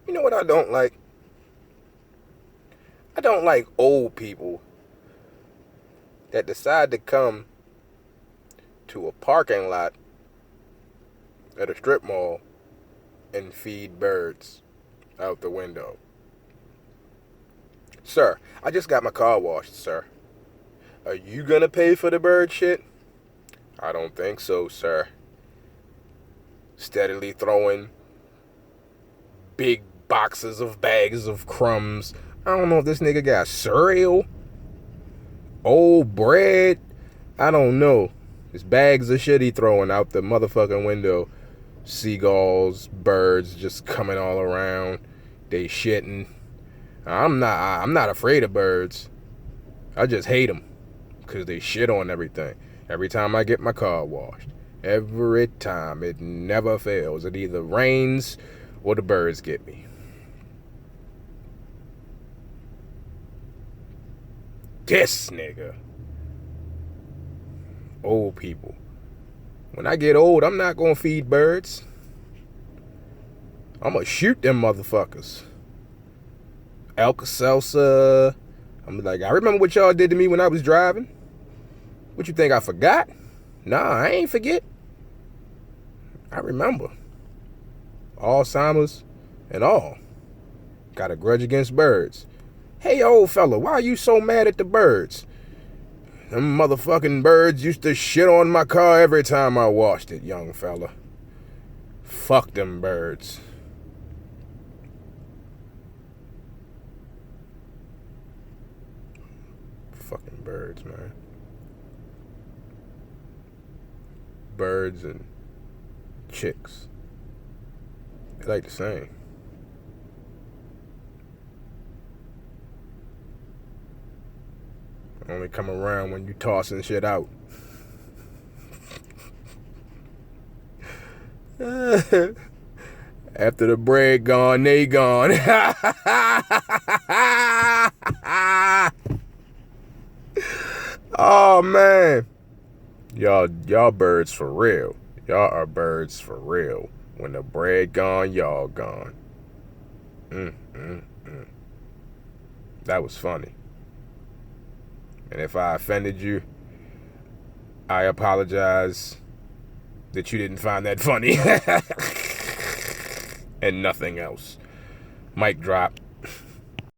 You know what I don't like? I don't like old people that decide to come to a parking lot at a strip mall and feed birds out the window. Sir, I just got my car washed, sir. Are you gonna pay for the bird shit? I don't think so, sir. Steadily throwing big boxes of bags of crumbs. I don't know if this nigga got cereal, old bread. I don't know. There's bags of shit he throwing out the motherfucking window. Seagulls, birds just coming all around. They shitting. I'm not afraid of birds. I just hate them because they shit on everything. Every time I get my car washed. Every time. It never fails. It either rains or the birds get me. This nigga. Old people. When I get old, I'm not gonna feed birds. I'm gonna shoot them motherfuckers. Alka-Seltzer. I'm like, I remember what y'all did to me when I was driving. What you think, I forgot? Nah, I ain't forget. I remember. Alzheimer's and all. Got a grudge against birds. Hey, old fella, why are you so mad at the birds? Them motherfucking birds used to shit on my car every time I washed it, young fella. Fuck them birds. Fucking birds, man. Birds and chicks. They like the same. Only come around when you tossing shit out. After the bread gone, they gone. Oh man. Y'all birds for real. Y'all are birds for real. When the bread gone, y'all gone. That was funny. And if I offended you, I apologize that you didn't find that funny. And nothing else. Mic drop.